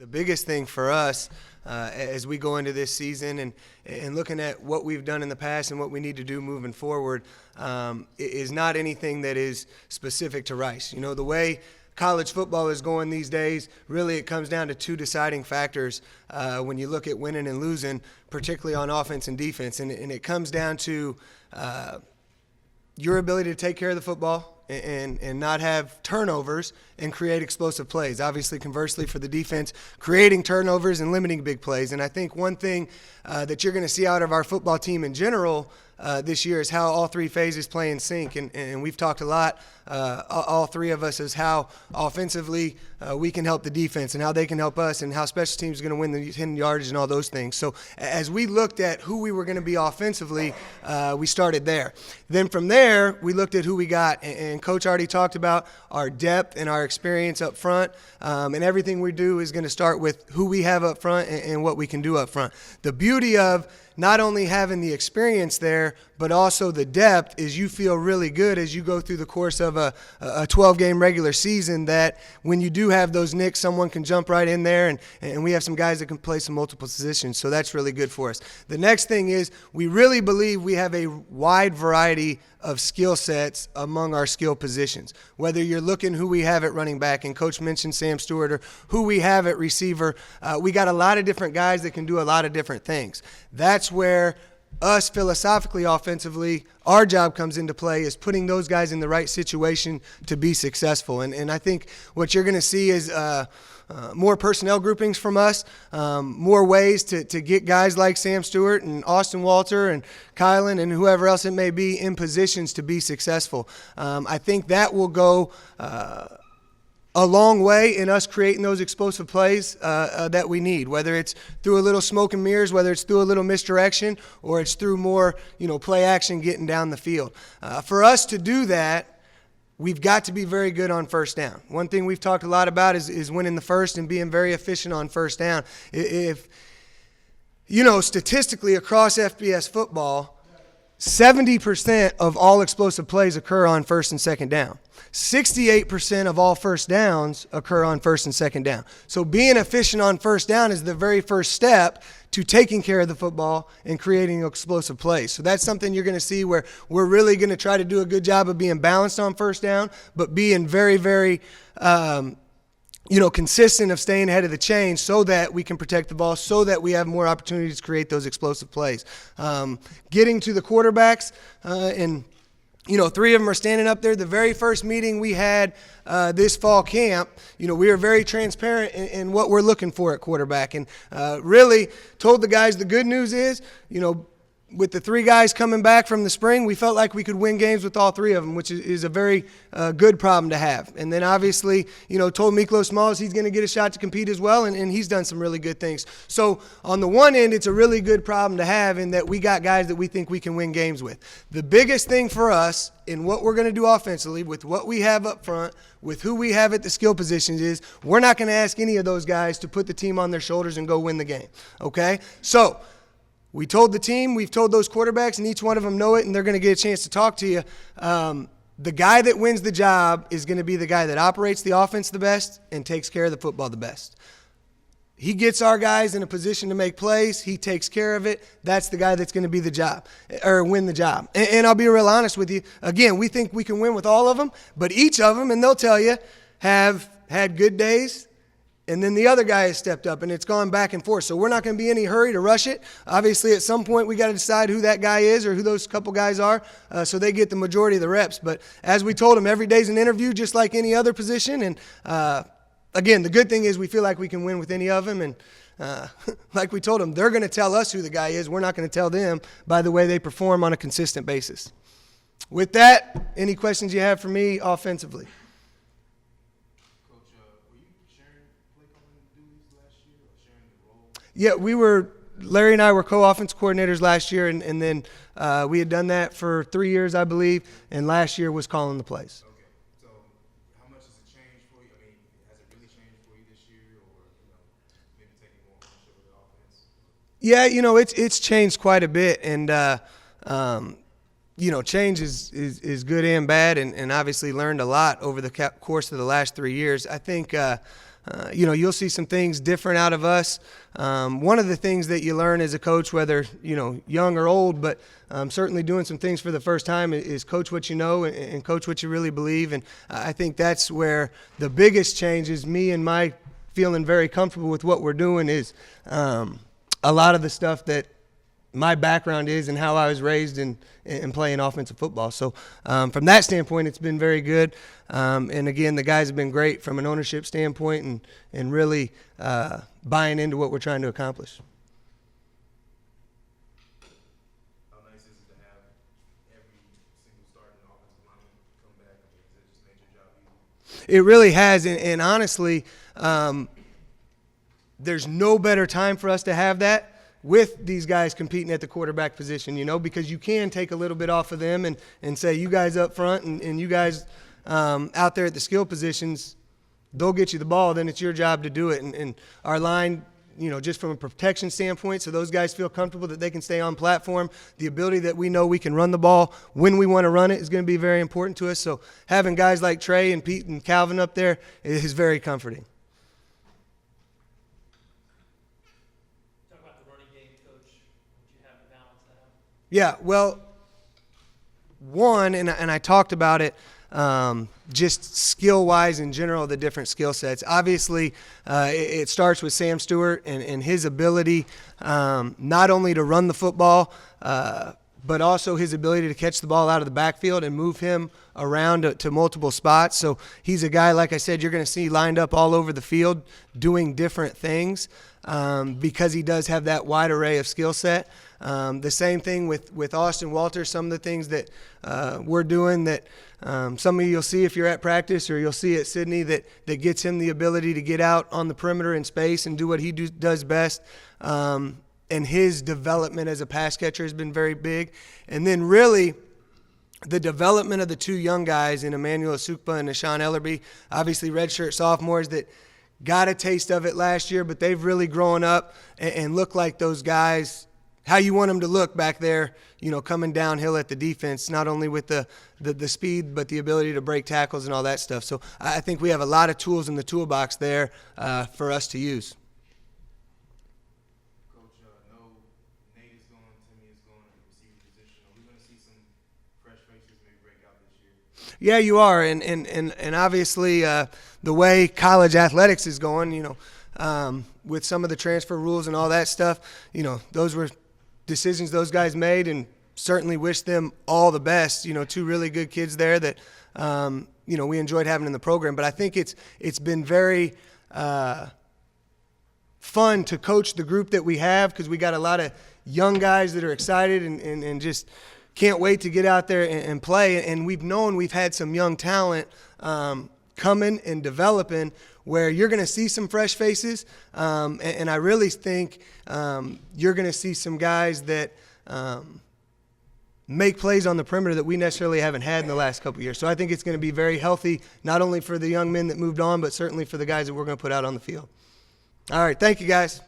The biggest thing for us as we go into this season and looking at what we've done in the past and what we need to do moving forward is not anything that is specific to Rice. You know, the way college football is going these days, really it comes down to two deciding factors when you look at winning and losing, particularly on offense and defense. And it comes down to your ability to take care of the football and not have turnovers and create explosive plays. Obviously, conversely, for the defense, creating turnovers and limiting big plays. And I think one thing that you're going to see out of our football team in general this year is how all three phases play in sync. And we've talked a lot, all three of us, is how offensively we can help the defense and how they can help us and how special teams are going to win the 10 yardage and all those things. So as we looked at who we were going to be offensively, we started there. Then from there, we looked at who we got. And Coach already talked about our depth and our experience up front. And everything we do is going to start with who we have up front and what we can do up front. The beauty of not only having the experience there, but also the depth is you feel really good as you go through the course of a 12-game regular season that when you do have those nicks, someone can jump right in there, and we have some guys that can play some multiple positions, so that's really good for us. The next thing is we really believe we have a wide variety of skill sets among our skill positions. Whether you're looking who we have at running back, and Coach mentioned Sam Stewart, or who we have at receiver, we got a lot of different guys that can do a lot of different things. That's where us philosophically, offensively, our job comes into play is putting those guys in the right situation to be successful. And I think what you're going to see is more personnel groupings from us, more ways to get guys like Sam Stewart and Austin Walter and Kylan and whoever else it may be in positions to be successful. I think that will go a long way in us creating those explosive plays that we need, whether it's through a little smoke and mirrors, whether it's through a little misdirection, or it's through more, play action getting down the field. For us to do that, we've got to be very good on first down. One thing we've talked a lot about is winning the first and being very efficient on first down. If statistically across FBS football, 70% of all explosive plays occur on first and second down. 68% of all first downs occur on first and second down. So being efficient on first down is the very first step to taking care of the football and creating explosive plays. So that's something you're going to see where we're really going to try to do a good job of being balanced on first down, but being very, very consistent of staying ahead of the chain so that we can protect the ball, so that we have more opportunities to create those explosive plays. Getting to the quarterbacks, and three of them are standing up there. The very first meeting we had this fall camp, we were very transparent in what we're looking for at quarterback, and really told the guys the good news is, with the three guys coming back from the spring, we felt like we could win games with all three of them, which is a very good problem to have. And then obviously, told Miklos Smalls he's going to get a shot to compete as well, and he's done some really good things. So on the one end, it's a really good problem to have in that we got guys that we think we can win games with. The biggest thing for us in what we're going to do offensively with what we have up front, with who we have at the skill positions is we're not going to ask any of those guys to put the team on their shoulders and go win the game, okay? So we told the team, we've told those quarterbacks, and each one of them know it, and they're going to get a chance to talk to you. The guy that wins the job is going to be the guy that operates the offense the best and takes care of the football the best. He gets our guys in a position to make plays. He takes care of it. That's the guy that's going to be the job or win the job. And I'll be real honest with you. Again, we think we can win with all of them, but each of them, and they'll tell you, have had good days. And then the other guy has stepped up, and it's gone back and forth. So we're not going to be in any hurry to rush it. Obviously, at some point, we got to decide who that guy is or who those couple guys are so they get the majority of the reps. But as we told them, every day's an interview just like any other position. And, again, the good thing is we feel like we can win with any of them. And like we told them, they're going to tell us who the guy is. We're not going to tell them by the way they perform on a consistent basis. With that, any questions you have for me offensively? Yeah, Larry and I were co-offense coordinators last year, and then we had done that for 3 years, I believe, and last year was calling the plays. Okay, so how much has it changed for you? I mean, has it really changed for you this year, or maybe taking more ownership of the offense? Yeah, it's changed quite a bit, and change is good and bad, and obviously learned a lot over the course of the last 3 years. I think you'll see some things different out of us. One of the things that you learn as a coach, whether, young or old, but certainly doing some things for the first time, is coach what you know and coach what you really believe. And I think that's where the biggest change is me and my feeling very comfortable with what we're doing is a lot of the stuff that my background is and how I was raised in playing offensive football. So from that standpoint, it's been very good. And again, the guys have been great from an ownership standpoint and really buying into what we're trying to accomplish. How nice is it to have every single starting offensive lineman come back? I mean, has it just made your job easier? It really has, and honestly, there's no better time for us to have that with these guys competing at the quarterback position, because you can take a little bit off of them and say, you guys up front and you guys out there at the skill positions, they'll get you the ball, then it's your job to do it. And our line, just from a protection standpoint, so those guys feel comfortable that they can stay on platform. The ability that we know we can run the ball when we want to run it is going to be very important to us. So having guys like Trey and Pete and Calvin up there is very comforting. Talk about the running game, Coach. What you have to balance that out? Yeah, well, one, and I talked about it, just skill-wise in general, the different skill sets. Obviously, it starts with Sam Stewart and his ability not only to run the football, but also his ability to catch the ball out of the backfield and move him around to multiple spots. So he's a guy, like I said, you're going to see lined up all over the field doing different things because he does have that wide array of skill set. The same thing with Austin Walter. Some of the things that we're doing that some of you you'll see if you're at practice or you'll see at Sydney that gets him the ability to get out on the perimeter in space and do what he does best. And his development as a pass catcher has been very big. And then really the development of the two young guys in Emmanuel Asukpa and Nashawn Ellerby, obviously redshirt sophomores that got a taste of it last year, but they've really grown up and look like those guys how you want them to look back there, coming downhill at the defense, not only with the speed, but the ability to break tackles and all that stuff. So I think we have a lot of tools in the toolbox there for us to use. Coach, no, Nate is gone, Timmy is gone at the receiver position. Are we going to see some fresh faces maybe break out this year? Yeah, you are, and obviously the way college athletics is going, with some of the transfer rules and all that stuff, those were decisions those guys made, and certainly wish them all the best. Two really good kids there that we enjoyed having in the program. But I think it's been very fun to coach the group that we have because we got a lot of young guys that are excited and just can't wait to get out there and play. And we've had some young talent coming and developing where you're going to see some fresh faces. And I really think you're going to see some guys that make plays on the perimeter that we necessarily haven't had in the last couple of years. So I think it's going to be very healthy, not only for the young men that moved on, but certainly for the guys that we're going to put out on the field. All right. Thank you, guys.